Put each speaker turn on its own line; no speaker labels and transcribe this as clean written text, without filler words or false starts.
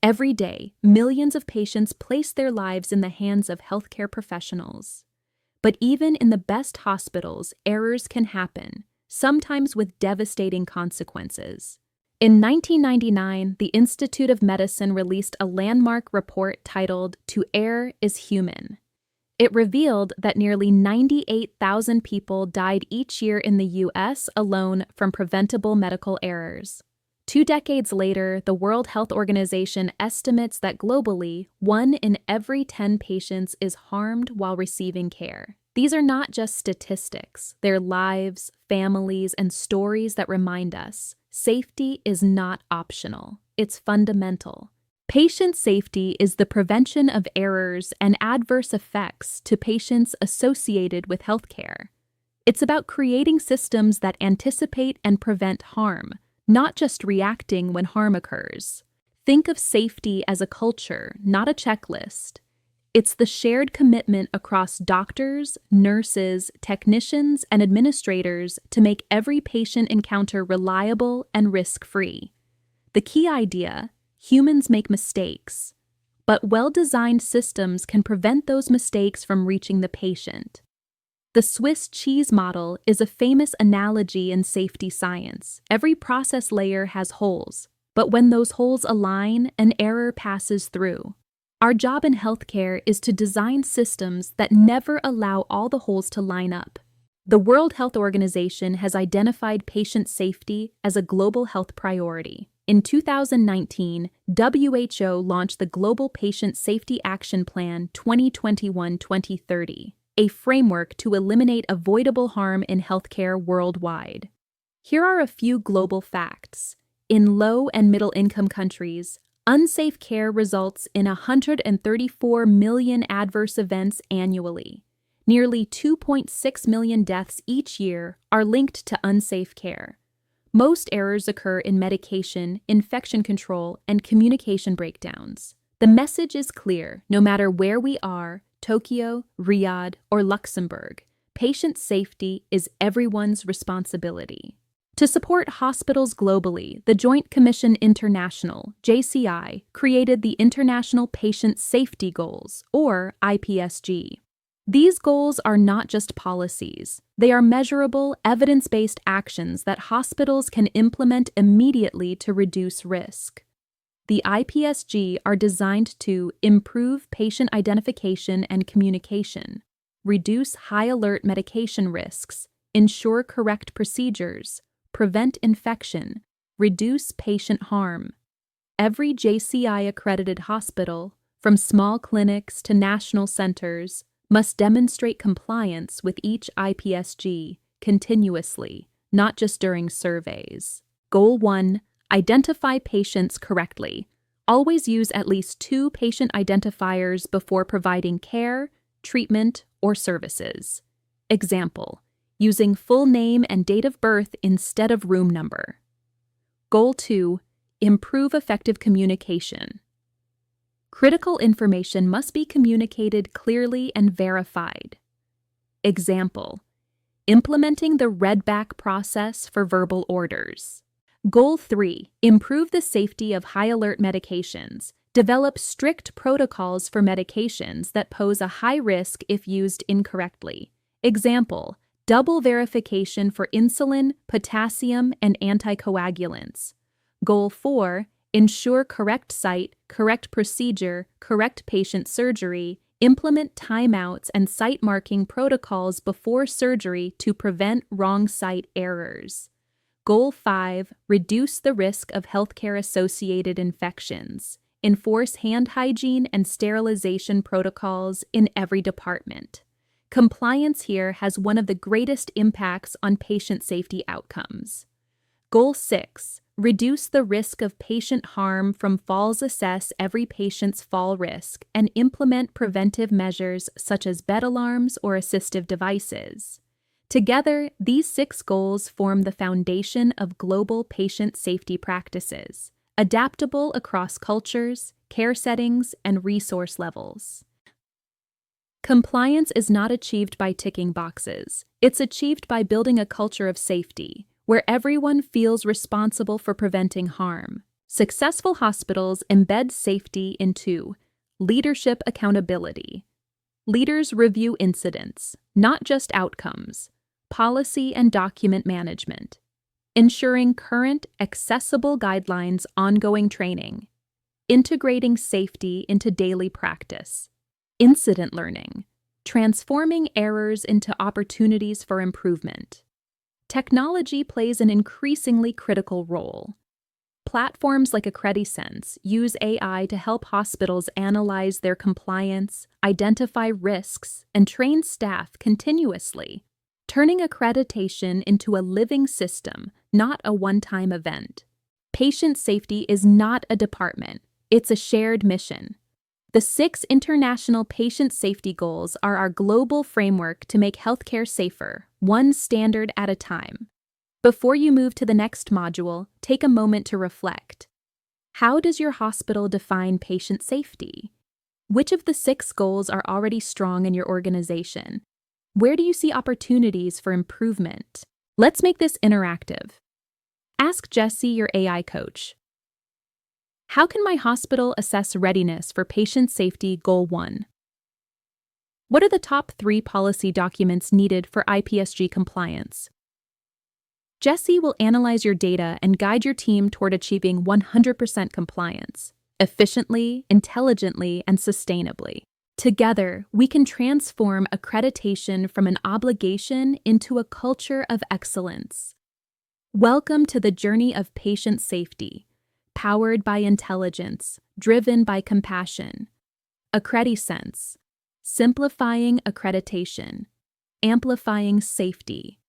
Every day, millions of patients place their lives in the hands of healthcare professionals. But even in the best hospitals, errors can happen, sometimes with devastating consequences. In 1999, the Institute of Medicine released a landmark report titled "To Err is Human." It revealed that nearly 98,000 people died each year in the U.S. alone from preventable medical errors. 2 decades later, the World Health Organization estimates that globally, 1 in every 10 patients is harmed while receiving care. These are not just statistics, they're lives, families, and stories that remind us safety is not optional, it's fundamental. Patient safety is the prevention of errors and adverse effects to patients associated with healthcare. It's about creating systems that anticipate and prevent harm, not just reacting when harm occurs. Think of safety as a culture, not a checklist. It's the shared commitment across doctors, nurses, technicians, and administrators to make every patient encounter reliable and risk-free. The key idea: humans make mistakes, but well-designed systems can prevent those mistakes from reaching the patient. The Swiss cheese model is a famous analogy in safety science. Every process layer has holes, but when those holes align, an error passes through. Our job in healthcare is to design systems that never allow all the holes to line up. The World Health Organization has identified patient safety as a global health priority. In 2019, WHO launched the Global Patient Safety Action Plan 2021-2030, a framework to eliminate avoidable harm in healthcare worldwide. Here are a few global facts. In low and middle-income countries, unsafe care results in 134 million adverse events annually. Nearly 2.6 million deaths each year are linked to unsafe care. Most errors occur in medication, infection control, and communication breakdowns. The message is clear: no matter where we are, Tokyo, Riyadh, or Luxembourg, patient safety is everyone's responsibility. To support hospitals globally, the Joint Commission International, JCI, created the International Patient Safety Goals, or IPSG. These goals are not just policies. They are measurable, evidence-based actions that hospitals can implement immediately to reduce risk. The IPSG are designed to improve patient identification and communication, reduce high-alert medication risks, ensure correct procedures, prevent infection, reduce patient harm. Every JCI-accredited hospital, from small clinics to national centers, must demonstrate compliance with each IPSG continuously, not just during surveys. Goal 1: identify patients correctly. Always use at least 2 patient identifiers before providing care, treatment, or services. Example: using full name and date of birth instead of room number. Goal 2: improve effective communication. Critical information must be communicated clearly and verified. Example: implementing the read-back process for verbal orders. Goal 3: improve the safety of high-alert medications. Develop strict protocols for medications that pose a high risk if used incorrectly. Example: double verification for insulin, potassium, and anticoagulants. Goal 4: ensure correct site, correct procedure, correct patient surgery. Implement timeouts and site marking protocols before surgery to prevent wrong site errors. Goal 5: reduce the risk of healthcare-associated infections. Enforce hand hygiene and sterilization protocols in every department. Compliance here has one of the greatest impacts on patient safety outcomes. Goal 6: reduce the risk of patient harm from falls. Assess every patient's fall risk and implement preventive measures such as bed alarms or assistive devices. Together, these 6 goals form the foundation of global patient safety practices, adaptable across cultures, care settings, and resource levels. Compliance is not achieved by ticking boxes. It's achieved by building a culture of safety, where everyone feels responsible for preventing harm. Successful hospitals embed safety into leadership accountability. Leaders review incidents, not just outcomes, policy and document management, ensuring current, accessible guidelines, ongoing training, integrating safety into daily practice, incident learning, transforming errors into opportunities for improvement. Technology plays an increasingly critical role. Platforms like Accredi-Sense use AI to help hospitals analyze their compliance, identify risks, and train staff continuously, turning accreditation into a living system, not a one-time event. Patient safety is not a department, it's a shared mission. The 6 international patient safety goals are our global framework to make healthcare safer, one standard at a time. Before you move to the next module, take a moment to reflect. How does your hospital define patient safety? Which of the 6 goals are already strong in your organization? Where do you see opportunities for improvement? Let's make this interactive. Ask Jessie, your AI coach. How can my hospital assess readiness for patient safety goal 1? What are the top 3 policy documents needed for IPSG compliance? Jessie will analyze your data and guide your team toward achieving 100% compliance, efficiently, intelligently, and sustainably. Together, we can transform accreditation from an obligation into a culture of excellence. Welcome to the journey of patient safety, powered by intelligence, driven by compassion. AccrediSense, simplifying accreditation, amplifying safety.